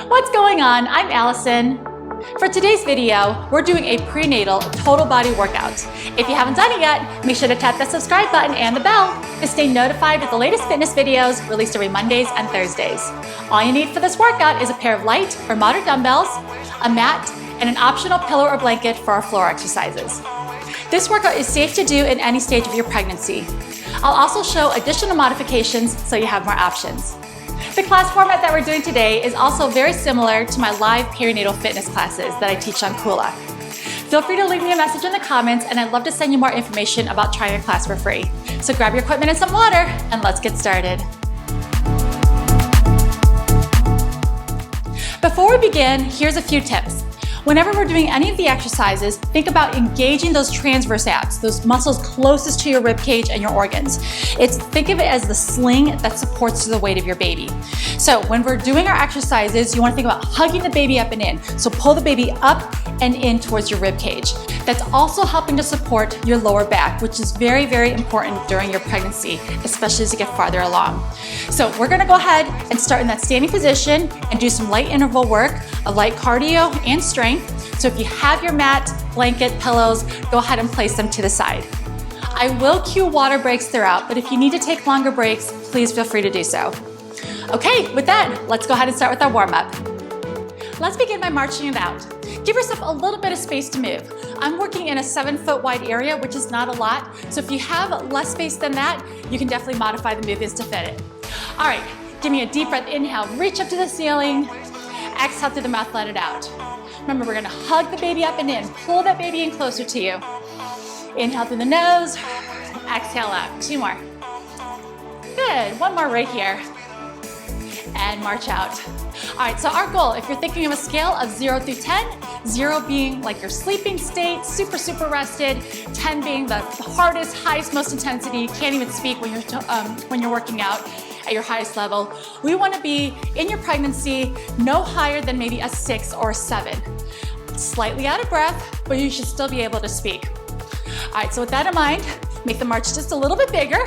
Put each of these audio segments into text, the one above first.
What's going on? I'm Allison. For today's video, we're doing a prenatal total body workout. If you haven't done it yet, make sure to tap that subscribe button and the bell to stay notified with the latest fitness videos released every Mondays and Thursdays. All you need for this workout is a pair of light or moderate dumbbells, a mat, and an optional pillow or blanket for our floor exercises. This workout is safe to do in any stage of your pregnancy. I'll also show additional modifications so you have more options. The class format that we're doing today is also very similar to my live perinatal fitness classes that I teach on Kula. Feel free to leave me a message in the comments and I'd love to send you more information about trying a class for free. So grab your equipment and some water and let's get started. Before we begin, here's a few tips. Whenever we're doing any of the exercises, think about engaging those transverse abs, those muscles closest to your rib cage and your organs. Think of it as the sling that supports the weight of your baby. So when we're doing our exercises, you want to think about hugging the baby up and in. So pull the baby up and in towards your rib cage. That's also helping to support your lower back, which is very, very important during your pregnancy, especially as you get farther along. So we're going to go ahead and start in that standing position and do some light interval work, a light cardio and strength. So if you have your mat, blanket, pillows, go ahead and place them to the side. I will cue water breaks throughout, but if you need to take longer breaks, please feel free to do so. Okay, with that, let's go ahead and start with our warm-up. Let's begin by marching it out. Give yourself a little bit of space to move. I'm working in a 7-foot wide area, which is not a lot. So if you have less space than that, you can definitely modify the movements to fit it. All right, give me a deep breath. Inhale, reach up to the ceiling. Exhale through the mouth, let it out. Remember, we're gonna hug the baby up and in. Pull that baby in closer to you. Inhale through the nose, exhale out. 2 more. Good, 1 more right here. And march out. All right, so our goal, if you're thinking of a scale of 0 through 10, 0 being like your sleeping state, super, super rested, 10 being the hardest, highest, most intensity, you can't even speak when you're working out at your highest level. We wanna be in your pregnancy no higher than maybe a 6 or a 7. Slightly out of breath, but you should still be able to speak. All right, so with that in mind, make the march just a little bit bigger.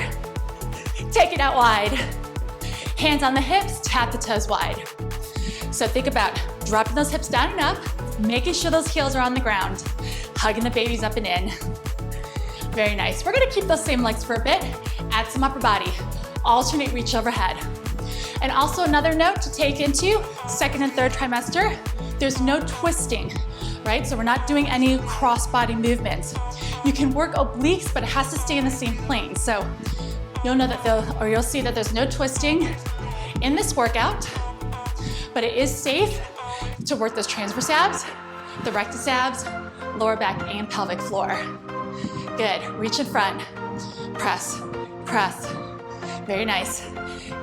Take it out wide. Hands on the hips, tap the toes wide. So think about dropping those hips down and up, making sure those heels are on the ground, hugging the babies up and in. Very nice. We're gonna keep those same legs for a bit, add some upper body, alternate reach overhead. And also another note to take into 2nd and 3rd trimester, there's no twisting, right? So we're not doing any cross body movements. You can work obliques, but it has to stay in the same plane. So you'll know that you'll see that there's no twisting in this workout, but it is safe to work those transverse abs, the rectus abs, lower back and pelvic floor. Good, reach in front, press, press. Very nice.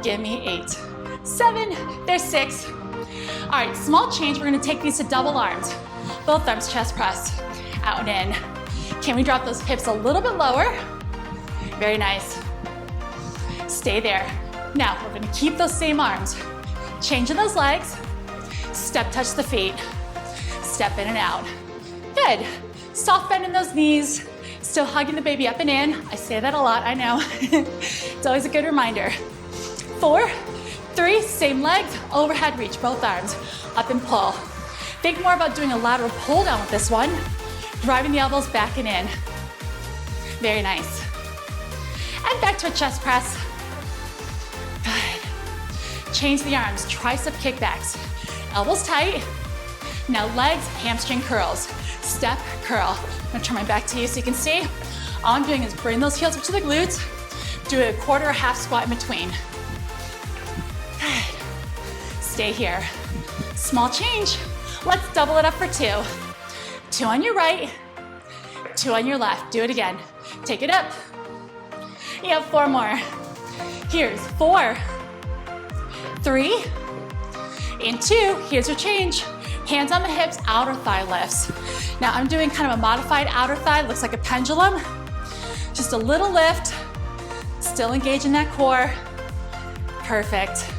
Give me 8, 7, there's 6. All right, small change, we're gonna take these to double arms. Both arms, chest press, out and in. Can we drop those hips a little bit lower? Very nice. Stay there. Now, we're gonna keep those same arms. Changing those legs, step touch the feet, step in and out. Good, soft bend in those knees, still hugging the baby up and in. I say that a lot, I know. It's always a good reminder. 4, 3, same legs, overhead reach, both arms, up and pull. Think more about doing a lateral pull down with this one, driving the elbows back and in. Very nice. And back to a chest press. Good. Change the arms, tricep kickbacks. Elbows tight. Now legs, hamstring curls. Step, curl. I'm gonna turn my back to you so you can see. All I'm doing is bring those heels up to the glutes, do a quarter or half squat in between. Good. Stay here. Small change. Let's double it up for 2. 2 on your right, 2 on your left. Do it again. Take it up. You have 4 more. Here's 4, 3, and 2. Here's your change. Hands on the hips, outer thigh lifts. Now I'm doing kind of a modified outer thigh, looks like a pendulum. Just a little lift, still engaging that core. Perfect.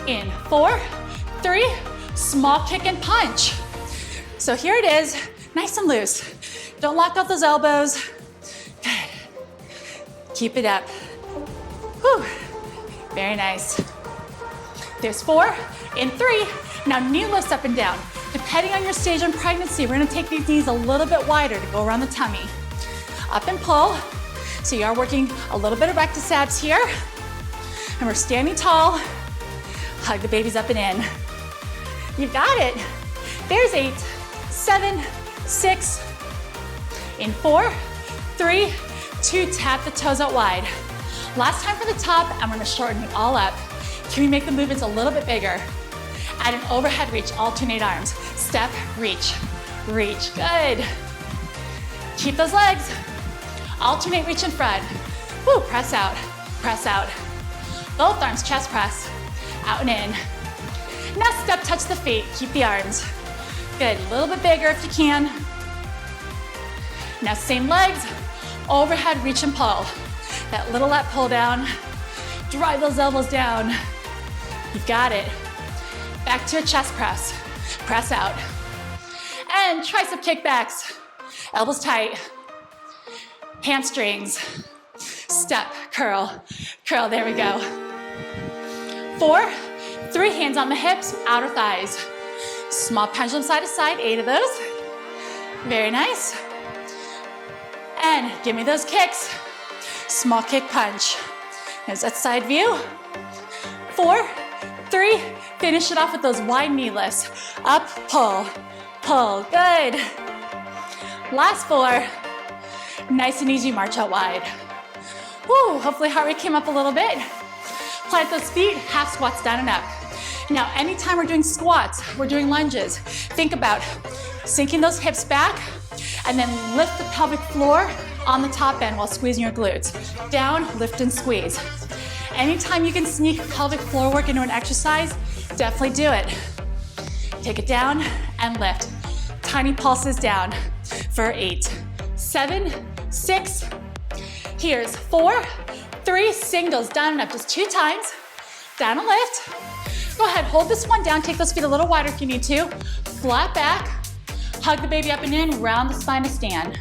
In 4, 3, small kick and punch. So here it is, nice and loose. Don't lock out those elbows. Good. Keep it up. Whew. Very nice. There's 4, in 3. Now knee lifts up and down. Depending on your stage in pregnancy, we're gonna take these knees a little bit wider to go around the tummy. Up and pull. So you are working a little bit of rectus abs here. And we're standing tall. Hug the babies up and in. You got it. There's 8, 7, 6. In 4, 3, 2, tap the toes out wide. Last time for the top, I'm gonna shorten it all up. Can we make the movements a little bit bigger? Add an overhead reach, alternate arms. Step, reach, reach, good. Keep those legs. Alternate reach in front. Woo, press out, press out. Both arms, chest press, out and in. Now step, touch the feet, keep the arms. Good, a little bit bigger if you can. Now same legs, overhead reach and pull. That little lat pull down. Drive those elbows down. You've got it. Back to a chest press. Press out. And tricep kickbacks. Elbows tight. Hamstrings. Step, curl, curl, there we go. 4, 3, hands on the hips, outer thighs. Small pendulum side to side, 8 of those. Very nice. And give me those kicks. Small kick punch. There's that side view. 4, 3, finish it off with those wide knee lifts. Up, pull, pull, good. Last 4, nice and easy, march out wide. Woo, hopefully heart rate came up a little bit. Plant those feet, half squats down and up. Now, anytime we're doing squats, we're doing lunges, think about sinking those hips back and then lift the pelvic floor on the top end while squeezing your glutes. Down, lift and squeeze. Anytime you can sneak pelvic floor work into an exercise, definitely do it. Take it down and lift. Tiny pulses down for 8, 7, 6. Here's 4, 3, singles, down and up, just 2 times. Down and lift. Go ahead, hold this one down, take those feet a little wider if you need to. Flat back, hug the baby up and in, round the spine to stand.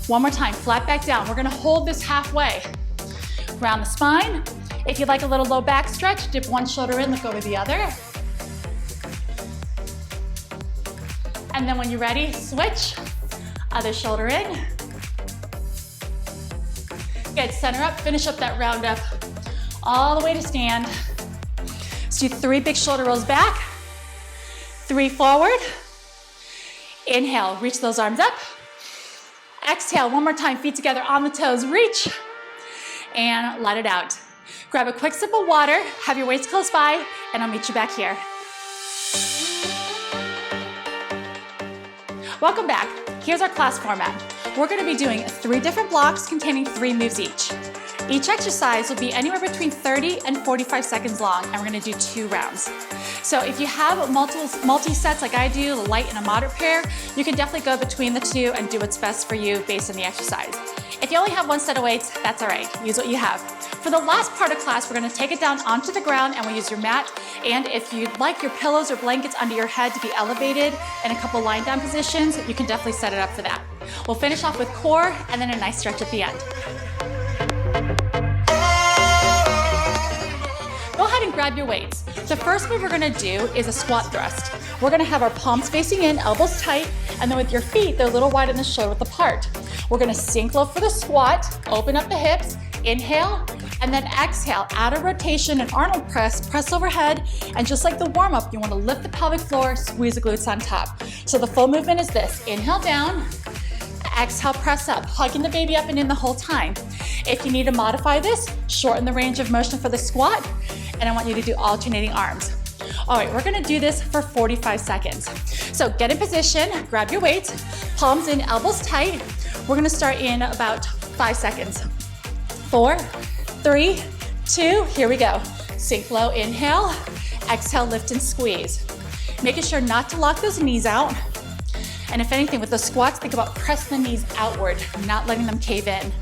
One more time, flat back down. We're gonna hold this halfway. Round the spine. If you'd like a little low back stretch, dip one shoulder in, look over the other. And then when you're ready, switch. Other shoulder in. Good, center up, finish up that round up. All the way to stand. Let's do 3 big shoulder rolls back. 3 forward. Inhale, reach those arms up. Exhale, one more time, feet together on the toes, reach. And let it out. Grab a quick sip of water, have your weights close by, and I'll meet you back here. Welcome back. Here's our class format. We're gonna be doing 3 different blocks containing 3 moves each. Each exercise will be anywhere between 30 and 45 seconds long, and we're gonna do 2 rounds. So if you have multi-sets like I do, a light and a moderate pair, you can definitely go between the 2 and do what's best for you based on the exercise. If you only have 1 set of weights, that's all right. Use what you have. For the last part of class, we're gonna take it down onto the ground and we'll use your mat. And if you'd like your pillows or blankets under your head to be elevated in a couple lying down positions, you can definitely set it up for that. We'll finish off with core and then a nice stretch at the end. Go ahead and grab your weights. The first move we're gonna do is a squat thrust. We're gonna have our palms facing in, elbows tight, and then with your feet, they're a little wide in the shoulder width apart. We're gonna sink low for the squat, open up the hips, inhale, and then exhale, add a rotation and Arnold press, press overhead, and just like the warm-up, you wanna lift the pelvic floor, squeeze the glutes on top. So the full movement is this, inhale down, exhale, press up, hugging the baby up and in the whole time. If you need to modify this, shorten the range of motion for the squat, and I want you to do alternating arms. All right, we're gonna do this for 45 seconds. So get in position, grab your weights, palms in, elbows tight. We're gonna start in about 5 seconds. 4, 3, 2, here we go. Sink low, inhale, exhale, lift and squeeze. Making sure not to lock those knees out. And if anything, with the squats, think about pressing the knees outward, not letting them cave in.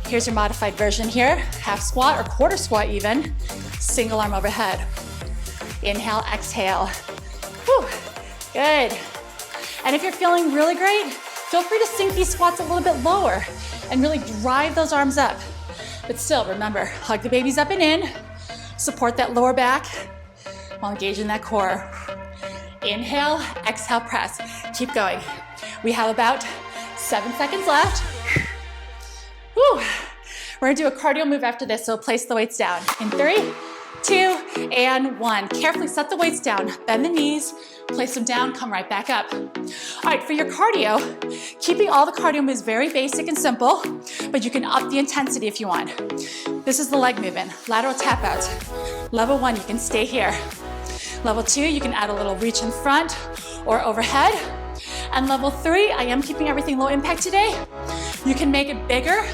Here's your modified version here. Half squat or quarter squat even. Single arm overhead. Inhale, exhale. Whew, good. And if you're feeling really great, feel free to sink these squats a little bit lower and really drive those arms up. But still, remember, hug the babies up and in, Support that lower back while engaging that core. Inhale, exhale, press. Keep going. We have about 7 seconds left. Whew. We're gonna do a cardio move after this, so place the weights down. In 3, 2, and 1. Carefully set the weights down. Bend the knees, place them down, come right back up. All right, for your cardio, keeping all the cardio moves very basic and simple, but you can up the intensity if you want. This is the leg movement, lateral tap outs. Level 1, you can stay here. Level 2, you can add a little reach in front or overhead. And level 3, I am keeping everything low impact today. You can make it bigger,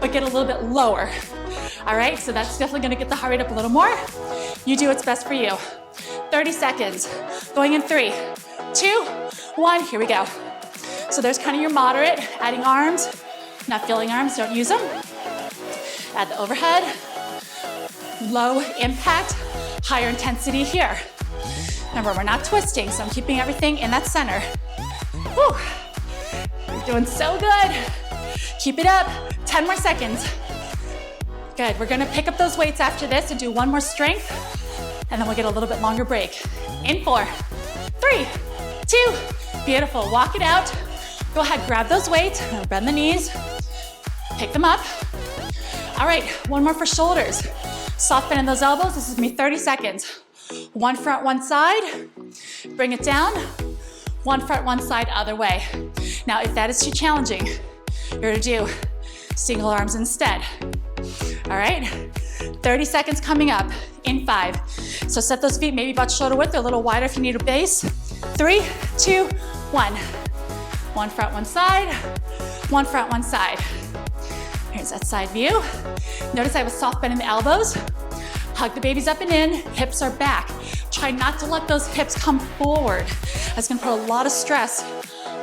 but get a little bit lower. All right, so that's definitely gonna get the heart rate up a little more. You do what's best for you. 30 seconds, going in 3, 2, 1, here we go. So there's kind of your moderate, adding arms, not feeling arms, don't use them. Add the overhead, low impact, higher intensity here. Remember, we're not twisting, so I'm keeping everything in that center. Whew. You're doing so good. Keep it up, 10 more seconds. Good, we're gonna pick up those weights after this and do one more strength, and then we'll get a little bit longer break. In 4, 3, 2, beautiful, walk it out. Go ahead, grab those weights, bend the knees, pick them up. All right, one more for shoulders. Soft bend in those elbows, this is gonna be 30 seconds. One front, one side, bring it down. One front, one side, other way. Now, if that is too challenging, you're gonna do single arms instead. All right, 30 seconds coming up in 5. So set those feet maybe about shoulder width, or a little wider if you need a base. 3, 2, 1. One front, one side, one front, one side. Here's that side view. Notice I have a soft bend in the elbows. Hug the babies up and in, hips are back. Try not to let those hips come forward. That's gonna put a lot of stress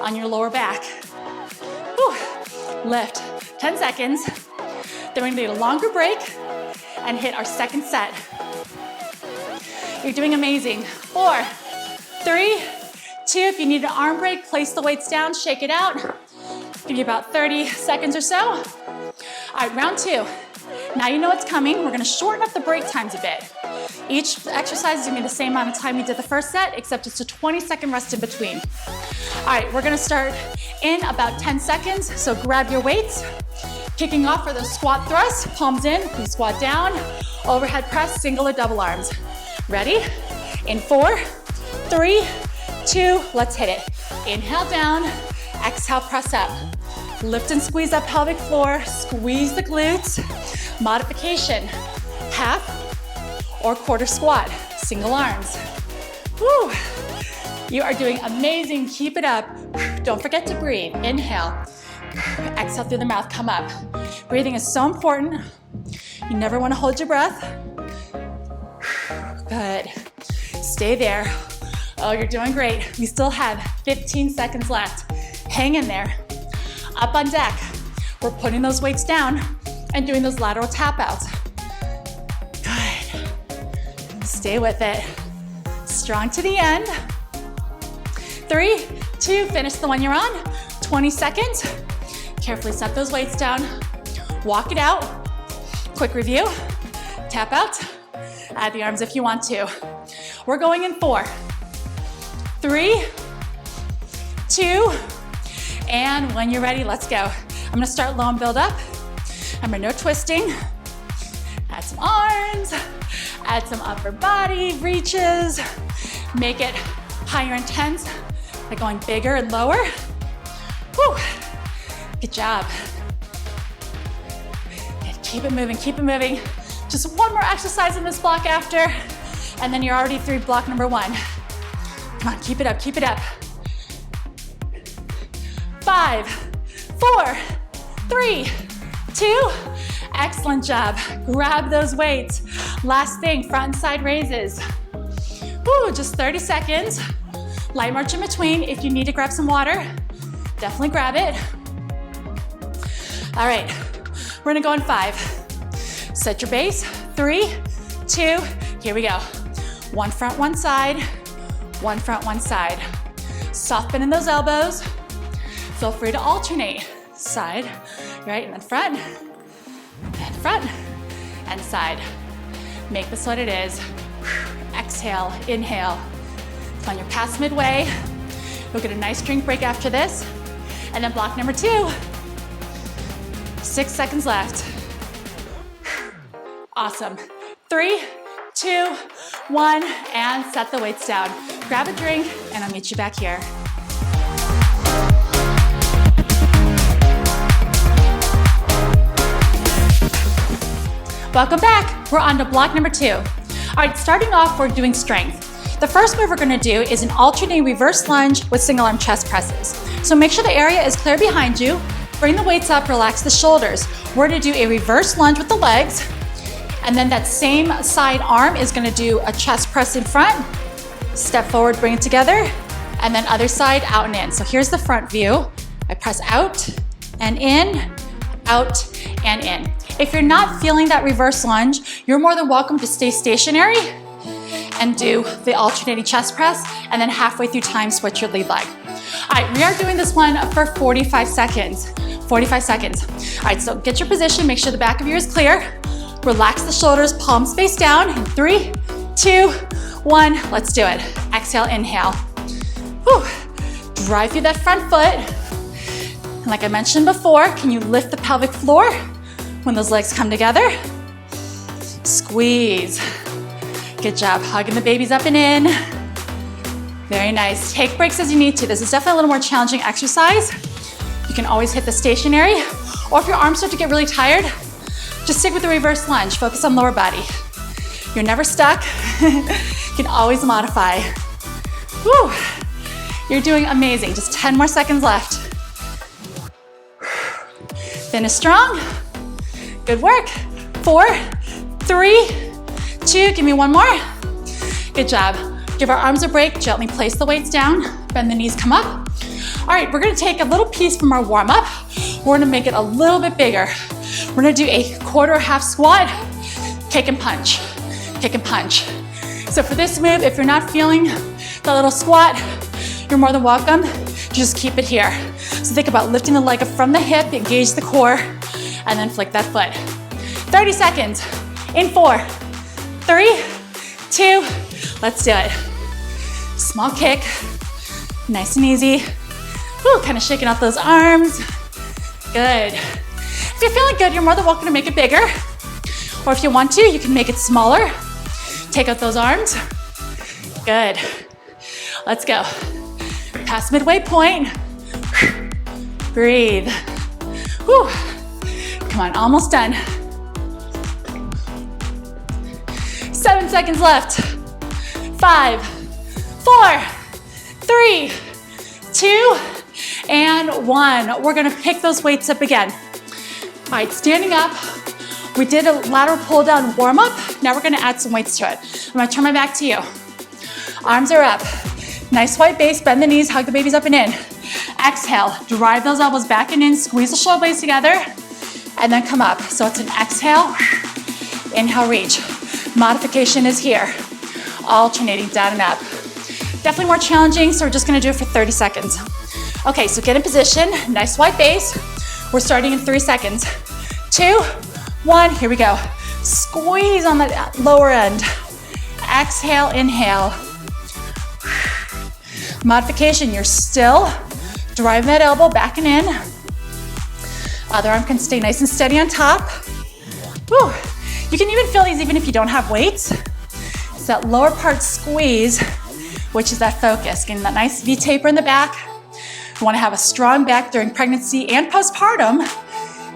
on your lower back. Whew. Lift, 10 seconds. Then we're gonna need a longer break and hit our second set. You're doing amazing. 4, 3, 2, if you need an arm break, place the weights down, shake it out. Give you about 30 seconds or so. All right, round 2. Now you know what's coming. We're gonna shorten up the break times a bit. Each exercise is gonna be the same amount of time we did the first set, except it's a 20-second rest in between. All right, we're gonna start in about 10 seconds, so grab your weights. Kicking off for the squat thrust, palms in, we squat down, overhead press, single or double arms. Ready? In 4, 3, 2, let's hit it. Inhale down, exhale, press up. Lift and squeeze that pelvic floor, squeeze the glutes. Modification, half or quarter squat, single arms. Woo! You are doing amazing, keep it up. Don't forget to breathe, inhale. Exhale through the mouth, come up. Breathing is so important. You never want to hold your breath. Good. Stay there. Oh, you're doing great. We still have 15 seconds left. Hang in there. Up on deck. We're putting those weights down and doing those lateral tap outs. Good. Stay with it. Strong to the end. 3, 2, finish the one you're on. 20 seconds. Carefully set those weights down. Walk it out. Quick review. Tap out. Add the arms if you want to. We're going in 4, 3, 2, and when you're ready, let's go. I'm gonna start low and build up. Remember, no twisting. Add some arms. Add some upper body reaches. Make it higher intense by going bigger and lower. Whew. Good job. Good. Keep it moving, keep it moving. Just one more exercise in this block after, and then you're already through block number 1. Come on, keep it up, keep it up. 5, 4, 3, 2, excellent job. Grab those weights. Last thing, front and side raises. Woo, just 30 seconds. Light march in between. If you need to grab some water, definitely grab it. All right, we're gonna go in 5. Set your base, 3, 2, here we go. One front, one side, one front, one side. Soft bend in those elbows. Feel free to alternate. Side, right, and then front, and side. Make this what it is. Exhale, inhale. Come on, you're past midway. You'll get a nice drink break after this. And then block number 2. 6 seconds left. Awesome. 3, 2, 1, and set the weights down. Grab a drink, and I'll meet you back here. Welcome back. We're on to block number 2. All right, starting off, we're doing strength. The first move we're gonna do is an alternating reverse lunge with single arm chest presses. So make sure the area is clear behind you. Bring the weights up, relax the shoulders. We're gonna do a reverse lunge with the legs, and then that same side arm is gonna do a chest press in front. Step forward, bring it together, and then other side, out and in. So here's the front view. I press out and in, out and in. If you're not feeling that reverse lunge, you're more than welcome to stay stationary and do the alternating chest press, and then halfway through time, switch your lead leg. All right, we are doing this one for 45 seconds. 45 seconds. All right, so get your position, make sure the back of you is clear. Relax the shoulders, palms face down. In 3, 2, 1, let's do it. Exhale, inhale. Whew. Drive through that front foot. And like I mentioned before, can you lift the pelvic floor when those legs come together? Squeeze. Good job, hugging the babies up and in. Very nice. Take breaks as you need to. This is definitely a little more challenging exercise. You can always hit the stationary, or if your arms start to get really tired, just stick with the reverse lunge. Focus on lower body. You're never stuck. You can always modify. Woo. You're doing amazing. Just 10 more seconds left. Finish strong. Good work. 4, 3, 2, give me one more. Good job. Give our arms a break, gently place the weights down, bend the knees, come up. All right, we're gonna take a little piece from our warm-up. We're gonna make it a little bit bigger. We're gonna do a quarter half squat, kick and punch, kick and punch. So for this move, if you're not feeling the little squat, you're more than welcome to just keep it here. So think about lifting the leg up from the hip, engage the core, and then flick that foot. 30 seconds, in 4, 3, 2, let's do it. Small kick, nice and easy. Woo, kind of shaking out those arms. Good. If you're feeling good, you're more than welcome to make it bigger. Or if you want to, you can make it smaller. Take out those arms. Good. Let's go. Past midway point. Breathe. Whew. Come on, almost done. 7 seconds left. 5, 4, 3, 2, and 1. We're gonna pick those weights up again. All right, standing up. We did a lateral pull down warm up. Now we're gonna add some weights to it. I'm gonna turn my back to you. Arms are up. Nice wide base, bend the knees, hug the babies up and in. Exhale, drive those elbows back and in, squeeze the shoulder blades together, and then come up. So it's an exhale, inhale, reach. Modification is here. Alternating down and up. Definitely more challenging, so we're just gonna do it for 30 seconds. Okay, so get in position, nice wide base. We're starting in 3 seconds. 2, 1, here we go. Squeeze on the lower end. Exhale, inhale. Modification, you're still driving that elbow back and in. Other arm can stay nice and steady on top. Whew. You can even feel these even if you don't have weights. It's that lower part squeeze, which is that focus. Getting that nice V taper in the back. You wanna have a strong back during pregnancy and postpartum,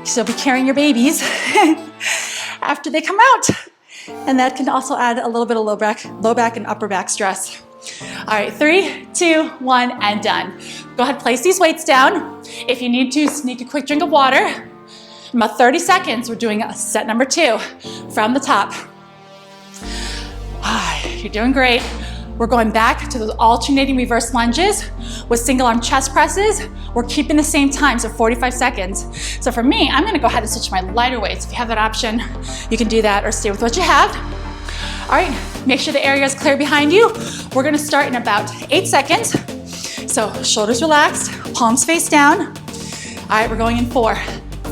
so be carrying your babies after they come out. And that can also add a little bit of low back and upper back stress. All right, 3, 2, 1, and done. Go ahead, place these weights down. If you need to, sneak a quick drink of water. In about 30 seconds, we're doing set number 2 from the top. You're doing great. We're going back to those alternating reverse lunges with single arm chest presses. We're keeping the same time, so 45 seconds. So for me, I'm gonna go ahead and switch to my lighter weights. If you have that option, you can do that or stay with what you have. All right, make sure the area is clear behind you. We're gonna start in about 8 seconds. So shoulders relaxed, palms face down. All right, we're going in 4,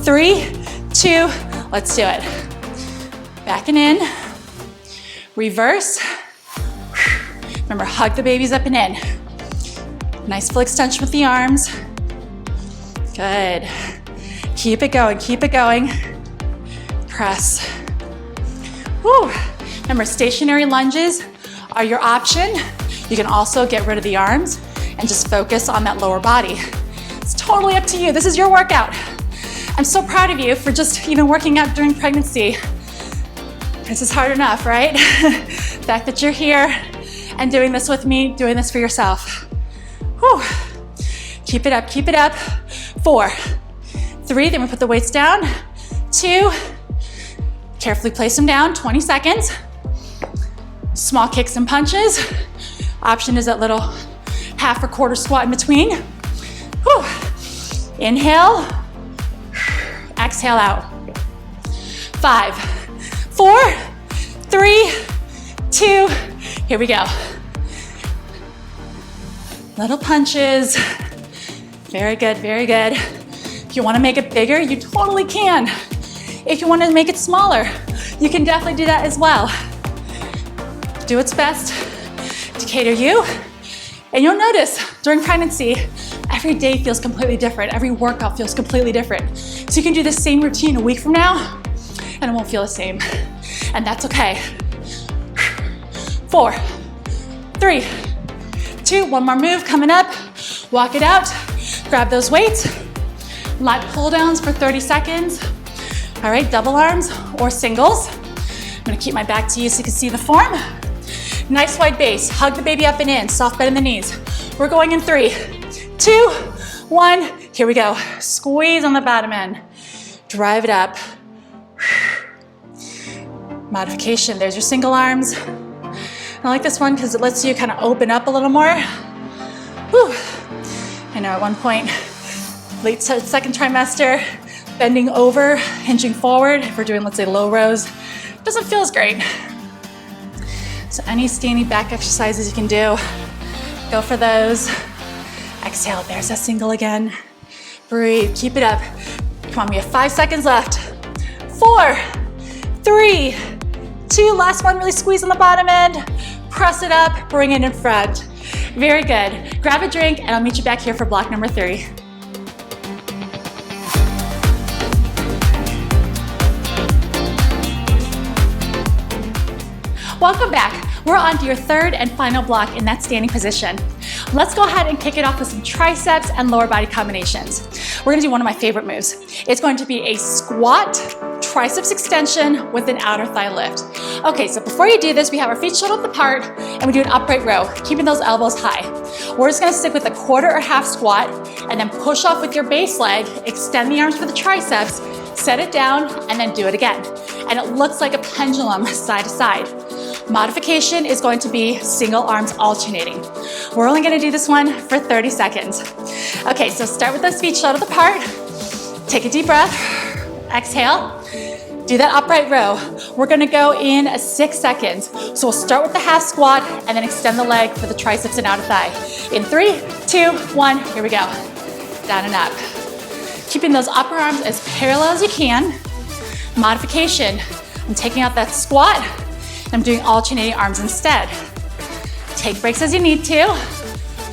3, 2, let's do it. Back and in. Reverse. Remember, hug the babies up and in. Nice full extension with the arms. Good. Keep it going, keep it going. Press. Woo. Remember, stationary lunges are your option. You can also get rid of the arms and just focus on that lower body. It's totally up to you. This is your workout. I'm so proud of you for just even working out during pregnancy. This is hard enough, right? The fact that you're here and doing this with me, doing this for yourself. Whew. Keep it up, keep it up. 4, 3, then we put the weights down. 2, carefully place them down, 20 seconds. Small kicks and punches. Option is that little half or quarter squat in between. Whew. Inhale, exhale out. 5, 4, 3, 2, here we go. Little punches. Very good, very good. If you want to make it bigger, you totally can. If you want to make it smaller, you can definitely do that as well. Do what's best to cater you. And you'll notice during pregnancy, every day feels completely different. Every workout feels completely different. So you can do the same routine a week from now, and it won't feel the same. And that's okay. 4, 3, 2, one more move coming up. Walk it out. Grab those weights. Light pull downs for 30 seconds. All right, double arms or singles. I'm gonna keep my back to you so you can see the form. Nice wide base. Hug the baby up and in. Soft bend in the knees. We're going in 3, 2, 1. Here we go. Squeeze on the bottom end. Drive it up. Modification. There's your single arms. I like this one because it lets you kind of open up a little more. Whew. I know at one point, late second trimester, bending over, hinging forward, if we're doing, let's say, low rows, doesn't feel as great. So any standing back exercises you can do, go for those. Exhale, there's that single again. Breathe, keep it up. Come on, we have 5 seconds left. 4, 3, 2, last one, really squeeze on the bottom end. Press it up, bring it in front. Very good. Grab a drink and I'll meet you back here for block number 3. Welcome back. We're on to your third and final block in that standing position. Let's go ahead and kick it off with some triceps and lower body combinations. We're gonna do one of my favorite moves. It's going to be a squat, triceps extension with an outer thigh lift. Okay, so before you do this, we have our feet shoulder width apart and we do an upright row, keeping those elbows high. We're just gonna stick with a quarter or half squat and then push off with your base leg, extend the arms for the triceps, set it down, and then do it again. And it looks like a pendulum side to side. Modification is going to be single arms alternating. We're only gonna do this one for 30 seconds. Okay, so start with those feet shoulder width apart. Take a deep breath, exhale. Do that upright row. We're gonna go in 6 seconds. So we'll start with the half squat and then extend the leg for the triceps and outer thigh. In 3, 2, 1, here we go. Down and up. Keeping those upper arms as parallel as you can. Modification, I'm taking out that squat, and I'm doing alternating arms instead. Take breaks as you need to.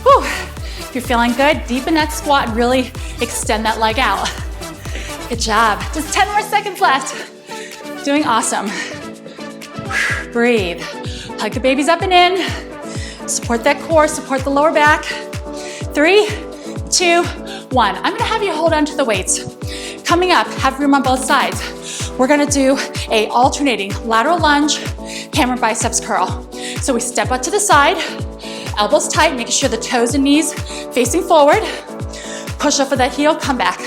Whew. If you're feeling good, deepen that squat and really extend that leg out. Good job. Just 10 more seconds left. Doing awesome. Breathe. Hug the babies up and in. Support that core, support the lower back. 3, 2, 1. I'm gonna have you hold on to the weights. Coming up, have room on both sides. We're gonna do a alternating lateral lunge, hammer biceps curl. So we step out to the side, elbows tight, making sure the toes and knees facing forward. Push up with that heel, come back.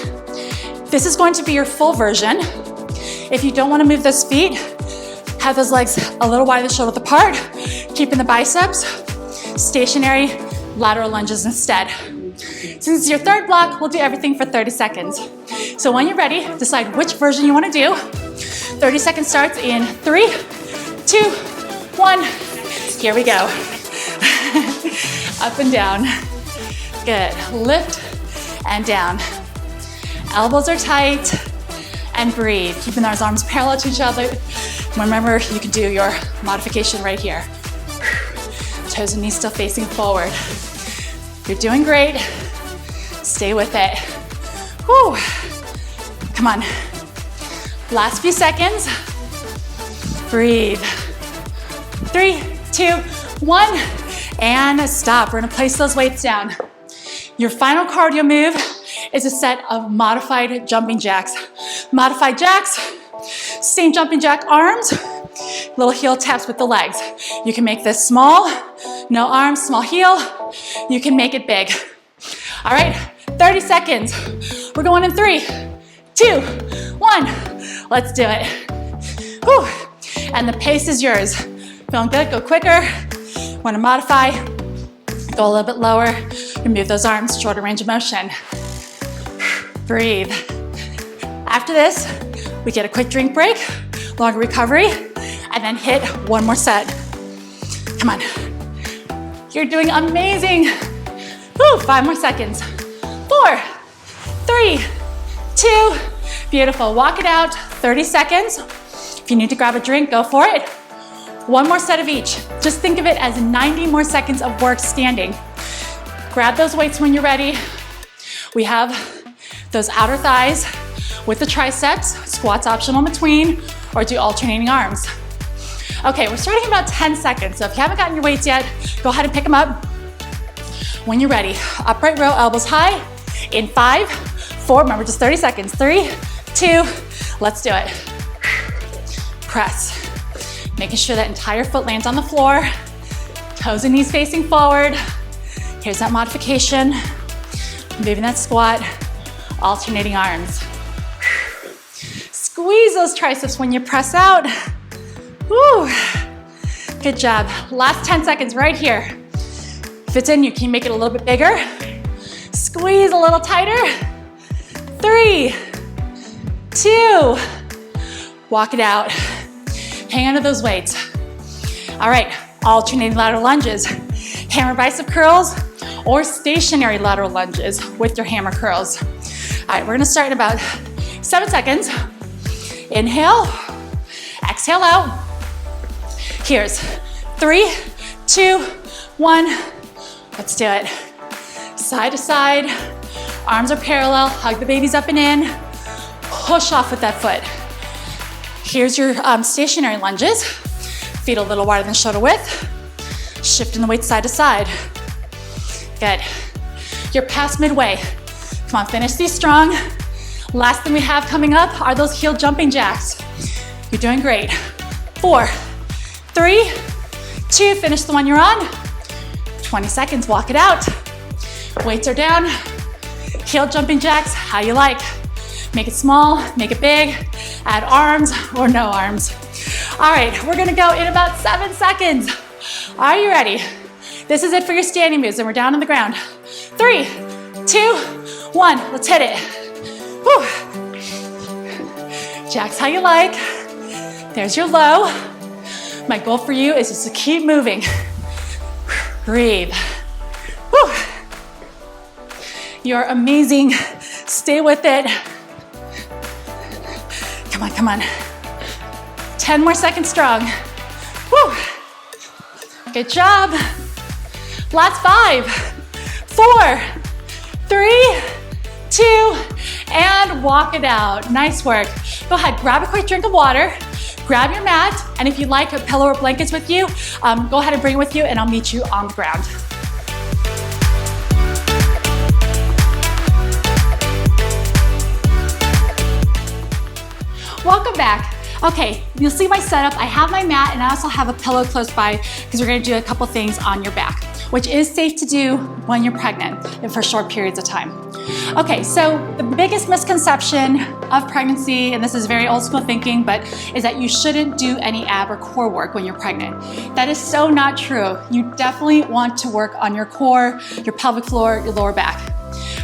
This is going to be your full version. If you don't want to move those feet, have those legs a little wider, shoulder width apart, keeping the biceps stationary, lateral lunges instead. Since it's your third block, we'll do everything for 30 seconds. So when you're ready, decide which version you want to do. 30 seconds starts in 3, 2, 1. Here we go. Up and down. Good. Lift and down. Elbows are tight. And breathe. Keeping those arms parallel to each other. Remember, you can do your modification right here. Toes and knees still facing forward. You're doing great. Stay with it. Whew. Come on. Last few seconds. Breathe. 3, 2, 1, and stop. We're gonna place those weights down. Your final cardio move is a set of modified jumping jacks. Modified jacks, same jumping jack arms, little heel taps with the legs. You can make this small, no arms, small heel. You can make it big. All right, 30 seconds. We're going in 3, 2, 1. Let's do it. Whew. And the pace is yours. Feeling good? Go quicker. Want to modify? Go a little bit lower. Remove those arms, shorter range of motion. Breathe. After this, we get a quick drink break, longer recovery, and then hit one more set. Come on. You're doing amazing. Woo, 5 more seconds. 4, 3, 2, beautiful. Walk it out, 30 seconds. If you need to grab a drink, go for it. One more set of each. Just think of it as 90 more seconds of work standing. Grab those weights when you're ready. We have those outer thighs with the triceps, squats optional in between, or do alternating arms. Okay, we're starting in about 10 seconds, so if you haven't gotten your weights yet, go ahead and pick them up. When you're ready, upright row, elbows high, in 5, 4, remember just 30 seconds, 3, 2, let's do it. Press. Making sure that entire foot lands on the floor, toes and knees facing forward. Here's that modification. Moving that squat, alternating arms. Squeeze those triceps when you press out. Woo. Good job. Last 10 seconds right here. If it's in you, can you make it a little bit bigger? Squeeze a little tighter. 3, 2, walk it out. Hang onto those weights. All right, alternating lateral lunges. Hammer bicep curls or stationary lateral lunges with your hammer curls. All right, we're gonna start in about 7 seconds. Inhale, exhale out. Here's 3, 2, 1. Let's do it. Side to side, arms are parallel, hug the babies up and in. Push off with that foot. Here's your stationary lunges. Feet a little wider than shoulder width. Shifting the weight side to side. Good. You're past midway. Come on, finish these strong. Last thing we have coming up are those heel jumping jacks. You're doing great. 4, 3, 2, finish the one you're on. 20 seconds, walk it out. Weights are down. Heel jumping jacks, how you like. Make it small, make it big, add arms or no arms. All right, we're gonna go in about 7 seconds. Are you ready? This is it for your standing moves, and we're down on the ground. 3, 2, 1, let's hit it. Whew. Jacks how you like. There's your low. My goal for you is just to keep moving. Breathe. Whew. You're amazing. Stay with it. Come on, come on. 10 more seconds strong. Woo. Good job. Last 5, 4, 3, 2, and walk it out. Nice work. Go ahead, grab a quick drink of water, grab your mat, and if you'd like a pillow or blankets with you, go ahead and bring it with you, and I'll meet you on the ground. Welcome back. Okay, you'll see my setup. I have my mat and I also have a pillow close by because we're gonna do a couple things on your back, which is safe to do when you're pregnant and for short periods of time. Okay, so the biggest misconception of pregnancy, and this is very old school thinking, but is that you shouldn't do any ab or core work when you're pregnant. That is so not true. You definitely want to work on your core, your pelvic floor, your lower back.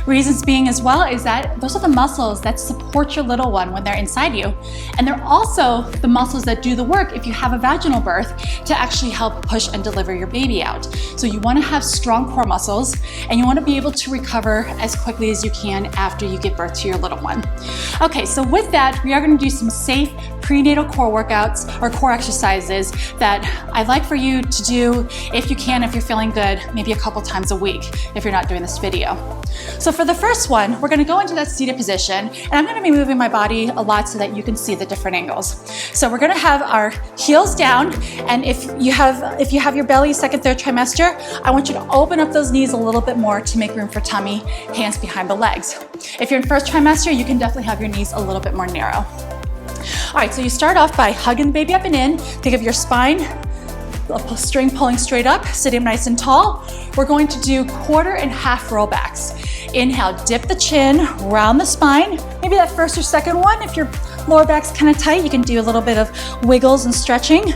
Reasons being as well is that those are the muscles that support your little one when they're inside you. And they're also the muscles that do the work if you have a vaginal birth to actually help push and deliver your baby out. So you want to have strong core muscles and you want to be able to recover as quickly as you can after you give birth to your little one. Okay, so with that, we are going to do some safe prenatal core workouts or core exercises that I'd like for you to do if you can, if you're feeling good, maybe a couple times a week if you're not doing this video. So for the first one, we're gonna go into that seated position, and I'm gonna be moving my body a lot so that you can see the different angles. So we're gonna have our heels down, and if you have your belly second, third trimester, I want you to open up those knees a little bit more to make room for tummy, hands behind the legs. If you're in first trimester, you can definitely have your knees a little bit more narrow. All right, so you start off by hugging the baby up and in. Think of your spine, string pulling straight up, sitting nice and tall. We're going to do quarter and half rollbacks. Inhale, dip the chin, round the spine. Maybe that first or second one, if your lower back's kind of tight, you can do a little bit of wiggles and stretching.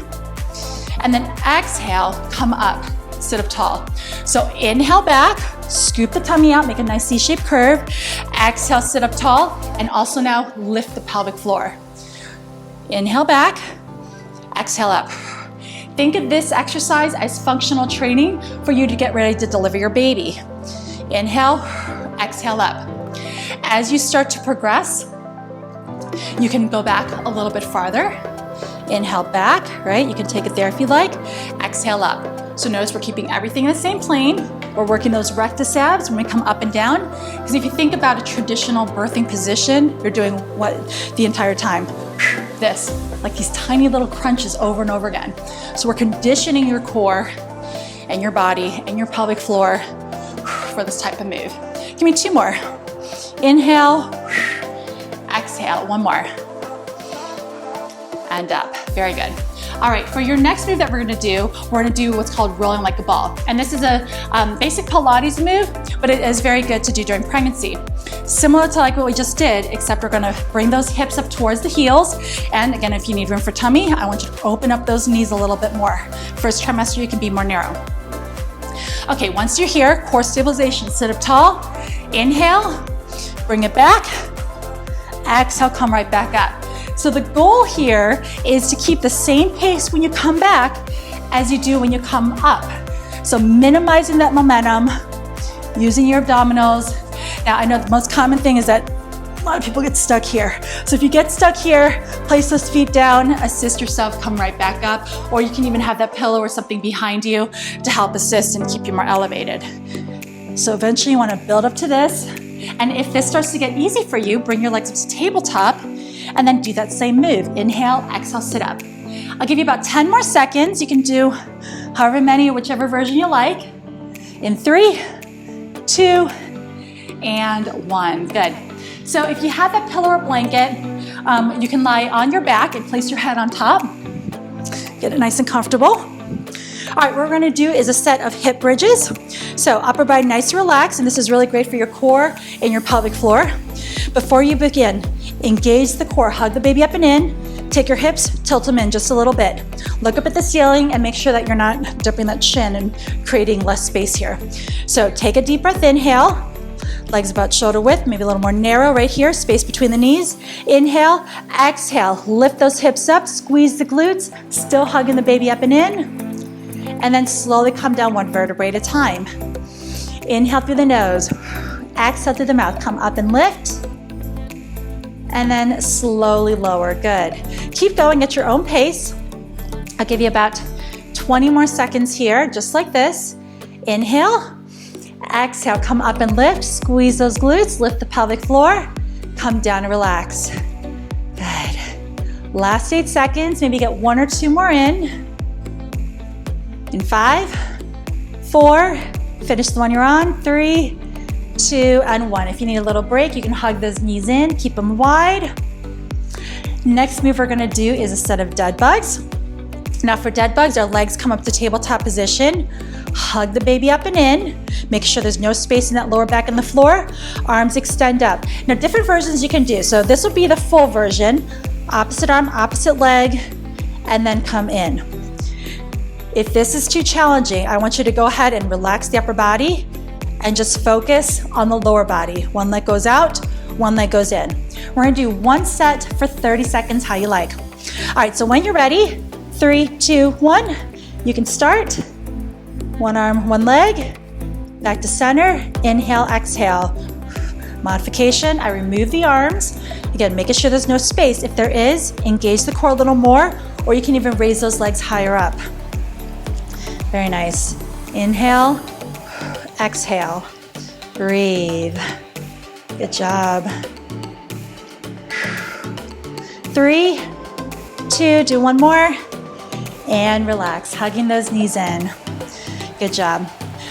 And then exhale, come up, sit up tall. So inhale back, scoop the tummy out, make a nice C-shaped curve. Exhale, sit up tall, and also now lift the pelvic floor. Inhale back, exhale up. Think of this exercise as functional training for you to get ready to deliver your baby. Inhale, exhale up. As you start to progress, you can go back a little bit farther. Inhale back, right? You can take it there if you like. Exhale up. So notice we're keeping everything in the same plane. We're working those rectus abs when we come up and down. Because if you think about a traditional birthing position, you're doing what the entire time? This, like these tiny little crunches over and over again. So we're conditioning your core and your body and your pelvic floor for this type of move. Give me two more. Inhale, exhale, one more. And up, very good. All right, for your next move that we're gonna do what's called rolling like a ball. And this is a basic Pilates move, but it is very good to do during pregnancy. Similar to like what we just did, except we're gonna bring those hips up towards the heels. And again, if you need room for tummy, I want you to open up those knees a little bit more. First trimester, you can be more narrow. Okay, once you're here, core stabilization, sit up tall. Inhale, bring it back. Exhale, come right back up. So the goal here is to keep the same pace when you come back as you do when you come up. So minimizing that momentum, using your abdominals. Now I know the most common thing is that a lot of people get stuck here. So if you get stuck here, place those feet down, assist yourself, come right back up, or you can even have that pillow or something behind you to help assist and keep you more elevated. So eventually you want to build up to this. And if this starts to get easy for you, bring your legs up to tabletop and then do that same move. Inhale, exhale, sit up. I'll give you about 10 more seconds. You can do however many or whichever version you like. In 3, 2, and 1. Good. So if you have that pillow or blanket, you can lie on your back and place your head on top. Get it nice and comfortable. All right, what we're gonna do is a set of hip bridges. So upper body nice and relaxed, and this is really great for your core and your pelvic floor. Before you begin, engage the core, hug the baby up and in, take your hips, tilt them in just a little bit. Look up at the ceiling and make sure that you're not dipping that chin and creating less space here. So take a deep breath, inhale, legs about shoulder width, maybe a little more narrow right here, space between the knees. Inhale, exhale, lift those hips up, squeeze the glutes, still hugging the baby up and in. And then slowly come down one vertebrae at a time. Inhale through the nose, exhale through the mouth, come up and lift. And then slowly lower, good. Keep going at your own pace. I'll give you about 20 more seconds here, just like this. Inhale, exhale, come up and lift, squeeze those glutes, lift the pelvic floor, come down and relax. Good. Last 8 seconds, maybe get 1 or 2 more in. In 5, 4, finish the one you're on, 3, 2, and 1. If you need a little break, you can hug those knees in, keep them wide. Next move we're gonna do is a set of dead bugs. Now for dead bugs, our legs come up to tabletop position, hug the baby up and in, make sure there's no space in that lower back on the floor, arms extend up. Now different versions you can do. So this will be the full version, opposite arm, opposite leg, and then come in. If this is too challenging, I want you to go ahead and relax the upper body and just focus on the lower body. One leg goes out, one leg goes in. We're gonna do one set for 30 seconds, how you like. All right, so when you're ready, 3, 2, 1, you can start. One arm, one leg, back to center, inhale, exhale. Modification, I remove the arms. Again, making sure there's no space. If there is, engage the core a little more, or you can even raise those legs higher up. Very nice. Inhale, exhale, breathe. Good job. 3, 2, do one more, and relax, hugging those knees in. Good job.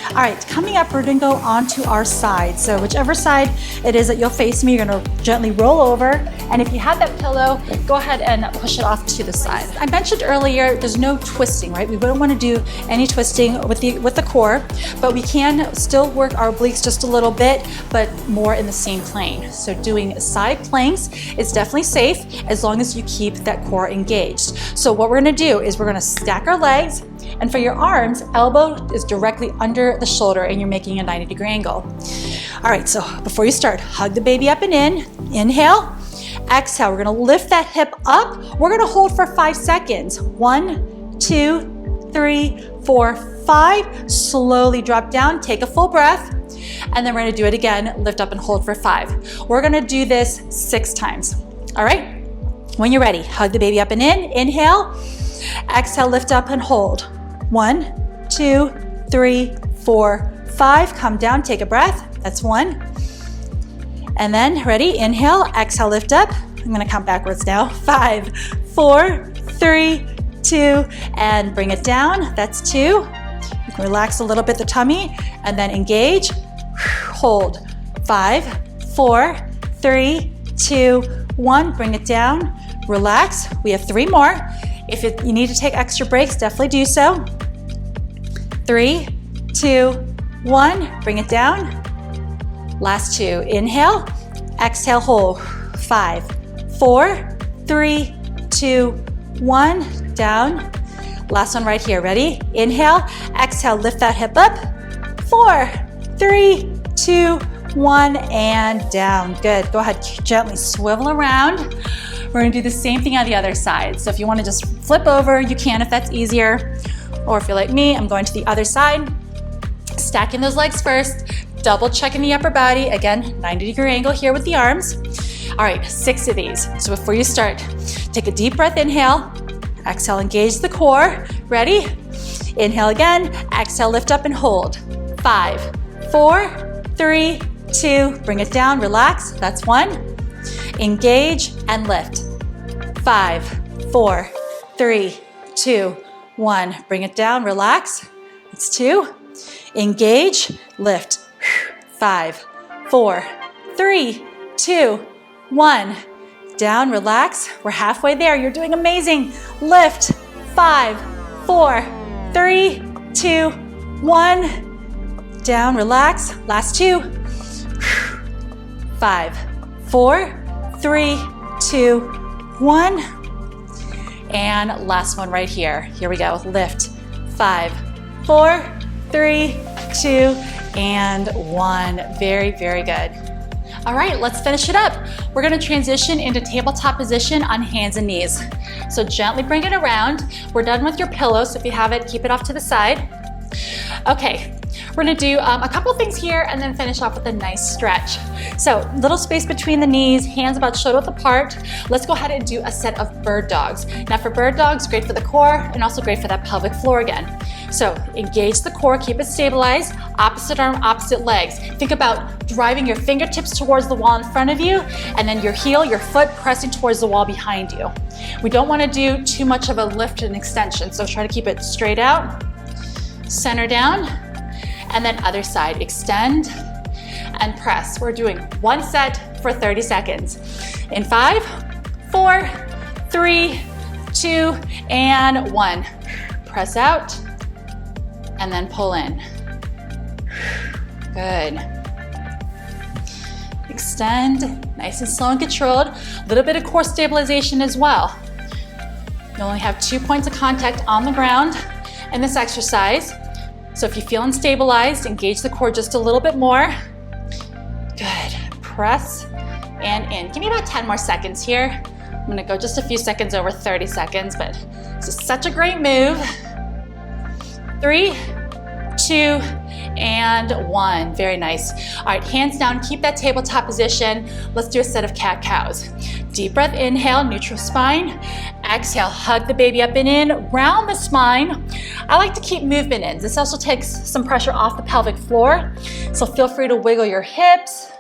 All right, coming up, we're gonna go onto our side. So whichever side it is that you'll face me, you're gonna gently roll over. And if you have that pillow, go ahead and push it off to the side. I mentioned earlier, there's no twisting, right? We wouldn't wanna do any twisting with the core, but we can still work our obliques just a little bit, but more in the same plane. So doing side planks is definitely safe as long as you keep that core engaged. So what we're gonna do is we're gonna stack our legs, and for your arms, elbow is directly under the shoulder and you're making a 90-degree angle. All right, so before you start, hug the baby up and in. Inhale, exhale. We're gonna lift that hip up. We're gonna hold for 5 seconds. 1, 2, 3, 4, 5. Slowly drop down, take a full breath. And then we're gonna do it again, lift up and hold for 5. We're gonna do this 6 times. All right, when you're ready, hug the baby up and in. Inhale, exhale, lift up and hold. 1, 2, 3, 4, 5. Come down, take a breath. That's 1. And then ready, inhale, exhale, lift up. I'm gonna count backwards now. 5, 4, 3, 2, and bring it down. That's 2. You can relax a little bit the tummy and then engage. Hold. 5, 4, 3, 2, 1. Bring it down. Relax. We have 3 more. If you need to take extra breaks, definitely do so. 3, 2, 1. Bring it down. Last 2. Inhale, exhale, hold. 5, 4, 3, 2, 1. Down. Last one right here. Ready? Inhale, exhale, lift that hip up. 4, 3, 2, 1, and down. Good. Go ahead, gently swivel around. We're gonna do the same thing on the other side. So if you wanna just flip over, you can if that's easier. Or if you're like me, I'm going to the other side. Stacking those legs first, double checking the upper body. Again, 90-degree angle here with the arms. All right, 6 of these. So before you start, take a deep breath, inhale. Exhale, engage the core. Ready? Inhale again, exhale, lift up and hold. 5, 4, 3, 2, bring it down, relax. That's 1. Engage and lift. 5, 4, 3, 2, 1. Bring it down, relax. It's 2. Engage, lift. 5, 4, 3, 2, 1. Down, relax. We're halfway there. You're doing amazing. Lift. 5, 4, 3, 2, 1. Down, relax. Last 2. 5, 4, 3, 2, 1. And last one right here. Here we go. Lift. 5, 4, 3, 2, and 1. Very, very good. All right, let's finish it up. We're gonna transition into tabletop position on hands and knees. So gently bring it around. We're done with your pillow, so if you have it, keep it off to the side. Okay, we're gonna do a couple things here and then finish off with a nice stretch. So little space between the knees, hands about shoulder width apart. Let's go ahead and do a set of bird dogs. Now for bird dogs, great for the core and also great for that pelvic floor again. So engage the core, keep it stabilized, opposite arm, opposite legs. Think about driving your fingertips towards the wall in front of you and then your heel, your foot pressing towards the wall behind you. We don't want to do too much of a lift and extension, so try to keep it straight out, center down, and then other side, extend and press. We're doing 1 set for 30 seconds. In 5, 4, 3, 2, and 1. Press out and then pull in. Good. Extend, nice and slow and controlled. A little bit of core stabilization as well. You only have 2 points of contact on the ground in this exercise. So if you feel unstabilized, engage the core just a little bit more. Good. Press and in. Give me about 10 more seconds here. I'm gonna go just a few seconds over 30 seconds, but this is such a great move. 3, 2, and 1. Very nice. All right, hands down, keep that tabletop position. Let's do a set of cat-cows. Deep breath, inhale, neutral spine. Exhale, hug the baby up and in, round the spine. I like to keep movement in. This also takes some pressure off the pelvic floor. So feel free to wiggle your hips.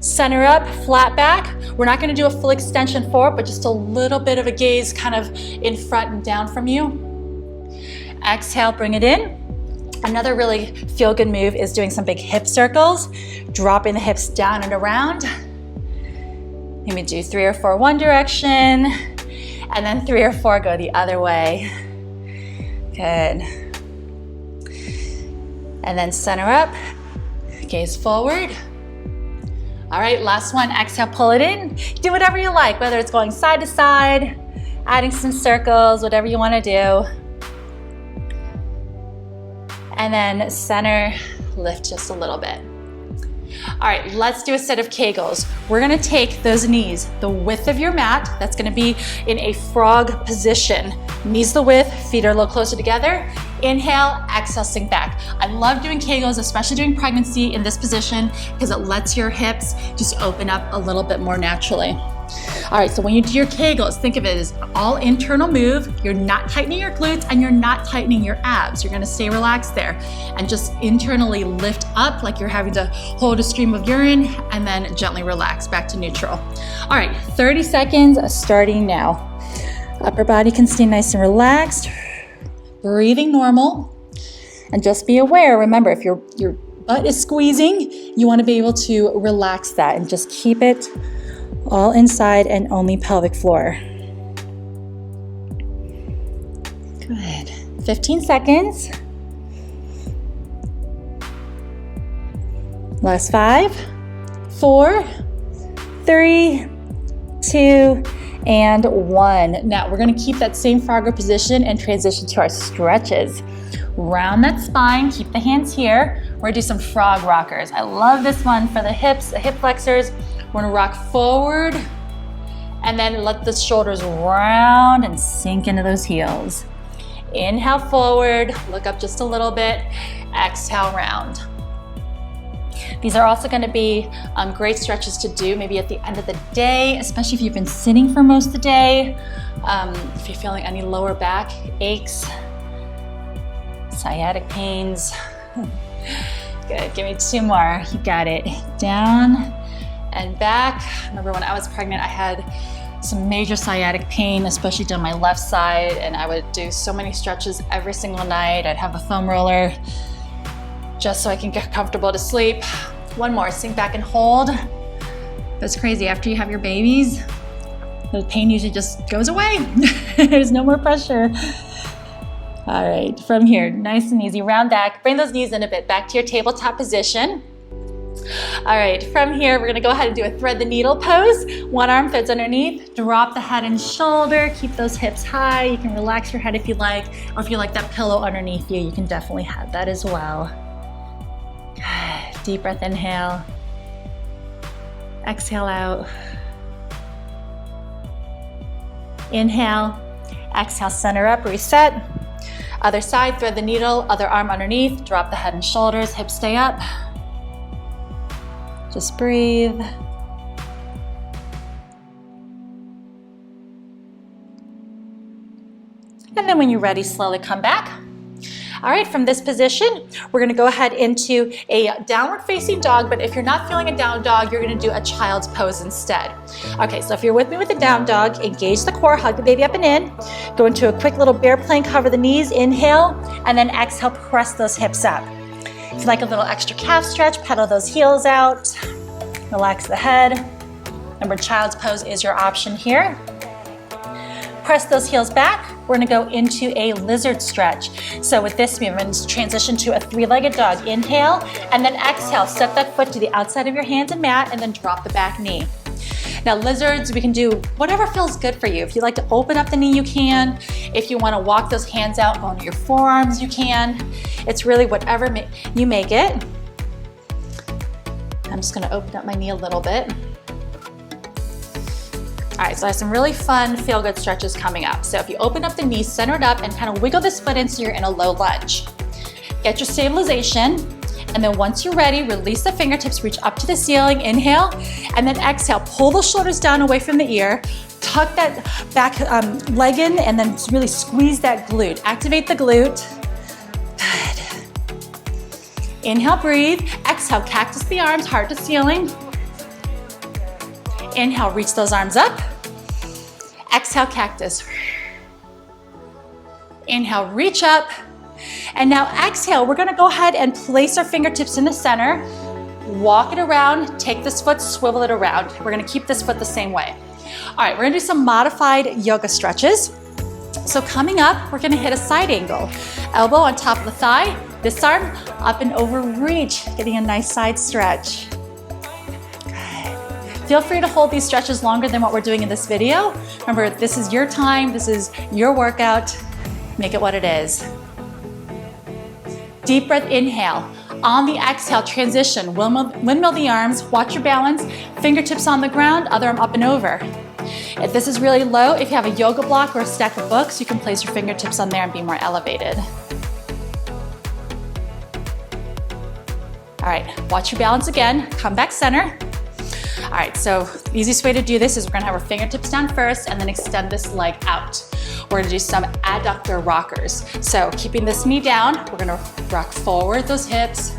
Center up, flat back. We're not gonna do a full extension forward, but just a little bit of a gaze kind of in front and down from you. Exhale, bring it in. Another really feel-good move is doing some big hip circles, dropping the hips down and around. Maybe do 3 or 4 one direction, and then 3 or 4 go the other way. Good. And then center up, gaze forward. All right, last one, exhale, pull it in. Do whatever you like, whether it's going side to side, adding some circles, whatever you wanna do. And then center, lift just a little bit. All right, let's do a set of Kegels. We're gonna take those knees the width of your mat. That's gonna be in a frog position. Knees the width, feet are a little closer together. Inhale, exhale, sink back. I love doing Kegels, especially during pregnancy in this position, because it lets your hips just open up a little bit more naturally. All right, so when you do your Kegels, think of it as all internal move. You're not tightening your glutes and you're not tightening your abs. You're gonna stay relaxed there and just internally lift up like you're having to hold a stream of urine and then gently relax back to neutral. All right, 30 seconds starting now. Upper body can stay nice and relaxed, breathing normal, and just be aware, remember, if your butt is squeezing, you wanna be able to relax that and just keep it all inside and only pelvic floor. Good. 15 seconds. Last 5, 4, 3, 2, and 1. Now we're gonna keep that same frogger position and transition to our stretches. Round that spine, keep the hands here. We're gonna do some frog rockers. I love this one for the hips, the hip flexors. We're gonna rock forward and then let the shoulders round and sink into those heels. Inhale forward, look up just a little bit, exhale round. These are also gonna be great stretches to do maybe at the end of the day, especially if you've been sitting for most of the day. If you're feeling any lower back aches, sciatic pains. Good, give me 2 more, you got it. Down and back. Remember when I was pregnant, I had some major sciatic pain, especially down my left side, and I would do so many stretches every single night. I'd have a foam roller just so I can get comfortable to sleep. 1 more, sink back and hold. That's crazy, after you have your babies, the pain usually just goes away. There's no more pressure. All right, from here, nice and easy, round back. Bring those knees in a bit, back to your tabletop position. All right, from here, we're gonna go ahead and do a thread the needle pose. 1 arm threads underneath, drop the head and shoulder, keep those hips high. You can relax your head if you like, or if you like that pillow underneath you, you can definitely have that as well. Good, deep breath, inhale. Exhale out. Inhale, exhale, center up, reset. Other side, thread the needle, other arm underneath, drop the head and shoulders, hips stay up. Just breathe. And then when you're ready, slowly come back. All right, from this position, we're gonna go ahead into a downward facing dog, but if you're not feeling a down dog, you're gonna do a child's pose instead. Okay, so if you're with me with the down dog, engage the core, hug the baby up and in, go into a quick little bear plank, cover the knees, inhale, and then exhale, press those hips up. If you like a little extra calf stretch, pedal those heels out, relax the head. Remember, child's pose is your option here. Press those heels back. We're gonna go into a lizard stretch. So with this movement, transition to a 3-legged dog. Inhale, and then exhale. Step that foot to the outside of your hands and mat, and then drop the back knee. Now lizards, we can do whatever feels good for you. If you like to open up the knee, you can. If you wanna walk those hands out, go into your forearms, you can. It's really whatever you make it. I'm just gonna open up my knee a little bit. All right, so I have some really fun feel-good stretches coming up. So if you open up the knees, center it up, and kind of wiggle this foot in so you're in a low lunge. get your stabilization, and then once you're ready, release the fingertips, reach up to the ceiling, inhale, and then exhale, pull the shoulders down away from the ear, tuck that back leg in, and then really squeeze that glute. Activate the glute. Good. Inhale, breathe. Exhale, cactus the arms, heart to ceiling. Inhale, reach those arms up. Exhale, cactus. Inhale, reach up. And now exhale, we're gonna go ahead and place our fingertips in the center, walk it around, take this foot, swivel it around. We're gonna keep this foot the same way. All right, we're gonna do some modified yoga stretches. So coming up, we're gonna hit a side angle. Elbow on top of the thigh, this arm up and over reach, getting a nice side stretch. Good. Feel free to hold these stretches longer than what we're doing in this video. Remember, this is your time, this is your workout. Make it what it is. Deep breath, inhale. On the exhale, transition, windmill the arms, watch your balance, fingertips on the ground, other arm up and over. If this is really low, if you have a yoga block or a stack of books, you can place your fingertips on there and be more elevated. All right, watch your balance again, come back center. All right, so the easiest way to do this is we're gonna have our fingertips down first and then extend this leg out. We're gonna do some adductor rockers. So keeping this knee down, we're gonna rock forward those hips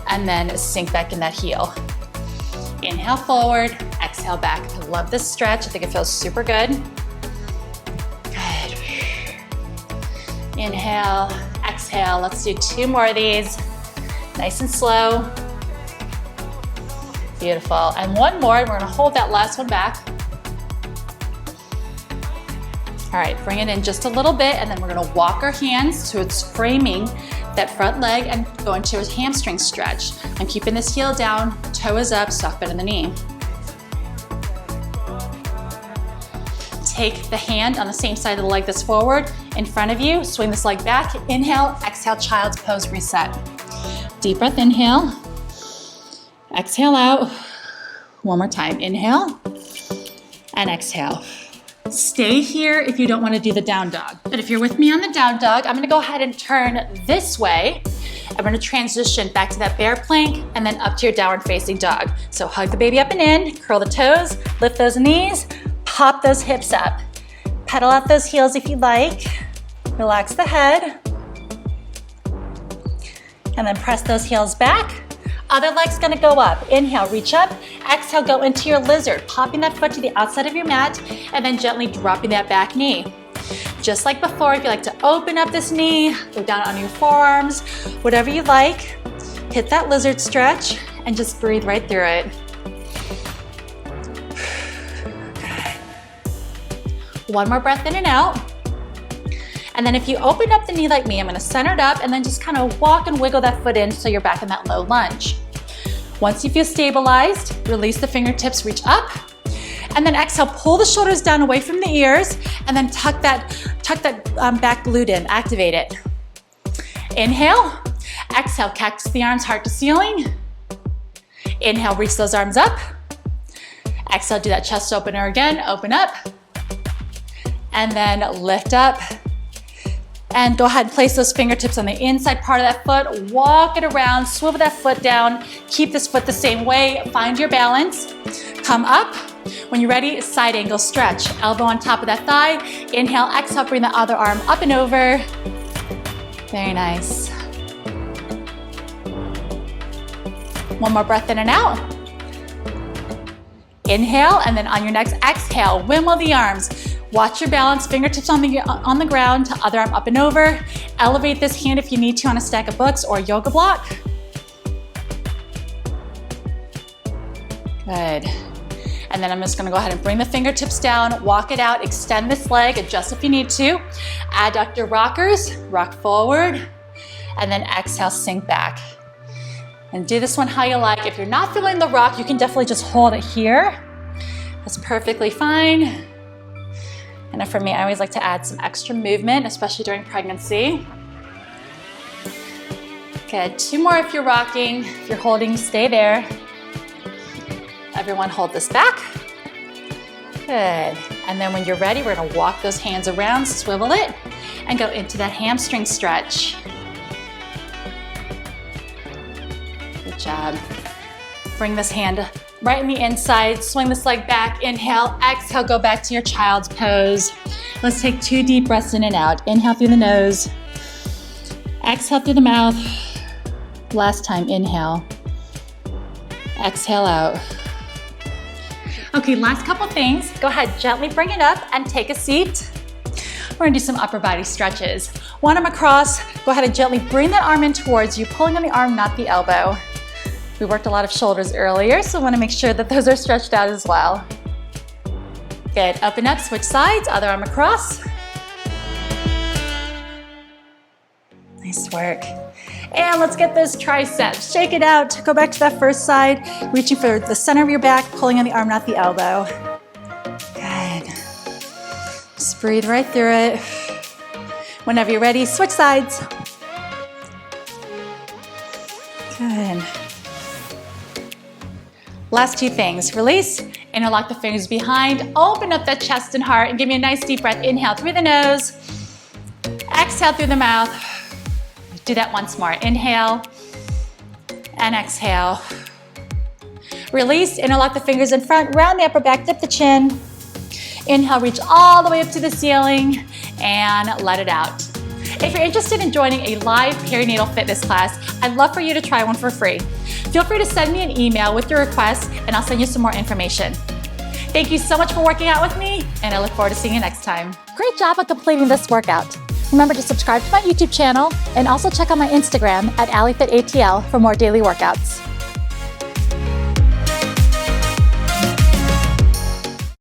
and then sink back in that heel. Inhale forward, exhale back. I love this stretch, I think it feels super good. Good. Inhale, exhale. Let's do 2 more of these. Nice and slow. Beautiful. And 1 more, and we're gonna hold that last one back. All right, bring it in just a little bit, and then we're gonna walk our hands so it's framing that front leg and go into a hamstring stretch. I'm keeping this heel down, toe is up, soft bend in the knee. Take the hand on the same side of the leg that's forward in front of you, swing this leg back, inhale, exhale, child's pose, reset. Deep breath, inhale. Exhale out. 1 more time. Inhale and exhale. Stay here if you don't want to do the down dog. But if you're with me on the down dog, I'm going to go ahead and turn this way. I'm going to transition back to that bear plank and then up to your downward facing dog. So hug the baby up and in, curl the toes, lift those knees, pop those hips up. Pedal out those heels if you like. Relax the head. And then press those heels back. Other leg's gonna go up. Inhale, reach up. Exhale, go into your lizard, popping that foot to the outside of your mat and then gently dropping that back knee. Just like before, if you like to open up this knee, go down on your forearms, whatever you like, hit that lizard stretch and just breathe right through it. One more breath in and out. And then if you open up the knee like me, I'm gonna center it up and then just kind of walk and wiggle that foot in so you're back in that low lunge. Once you feel stabilized, release the fingertips, reach up, and then exhale, pull the shoulders down away from the ears, and then tuck that back glute in, activate it. Inhale, exhale, cactus the arms, heart to ceiling. Inhale, reach those arms up. Exhale, do that chest opener again, open up. And then lift up. And go ahead and place those fingertips on the inside part of that foot, walk it around, swivel that foot down, keep this foot the same way, find your balance, come up. When you're ready, side angle stretch. Elbow on top of that thigh, inhale, exhale, bring the other arm up and over. Very nice. 1 more breath in and out. Inhale, and then on your next exhale, windmill the arms. Watch your balance, fingertips on the ground, other arm up and over. Elevate this hand if you need to on a stack of books or a yoga block. Good. And then I'm just gonna go ahead and bring the fingertips down, walk it out, extend this leg, adjust if you need to. Adductor rockers, rock forward, and then exhale, sink back. And do this one how you like. If you're not feeling the rock, you can definitely just hold it here. That's perfectly fine. And for me, I always like to add some extra movement, especially during pregnancy. Good, 2 more if you're rocking. If you're holding, stay there. Everyone hold this back. Good, and then when you're ready, we're gonna walk those hands around, swivel it, and go into that hamstring stretch. Good job. Bring this hand right in the inside, swing this leg back, inhale, exhale, go back to your child's pose. Let's take 2 deep breaths in and out. Inhale through the nose, exhale through the mouth. Last time, inhale, exhale out. Okay, last couple things. Go ahead, gently bring it up and take a seat. We're gonna do some upper body stretches. One arm across, go ahead and gently bring that arm in towards you, pulling on the arm, not the elbow. We worked a lot of shoulders earlier, so we wanna make sure that those are stretched out as well. Good, open up, switch sides, other arm across. Nice work. And let's get those triceps. Shake it out, go back to that first side, reaching for the center of your back, pulling on the arm, not the elbow. Good. Just breathe right through it. Whenever you're ready, switch sides. Good. Last 2 things. Release, interlock the fingers behind, open up that chest and heart, and give me a nice deep breath. Inhale through the nose, exhale through the mouth. Do that once more. Inhale and exhale. Release, interlock the fingers in front, round the upper back, dip the chin. Inhale, reach all the way up to the ceiling and let it out. If you're interested in joining a live perinatal fitness class, I'd love for you to try one for free. Feel free to send me an email with your request and I'll send you some more information. Thank you so much for working out with me and I look forward to seeing you next time. Great job at completing this workout. Remember to subscribe to my YouTube channel and also check out my Instagram at Allyfitatl for more daily workouts.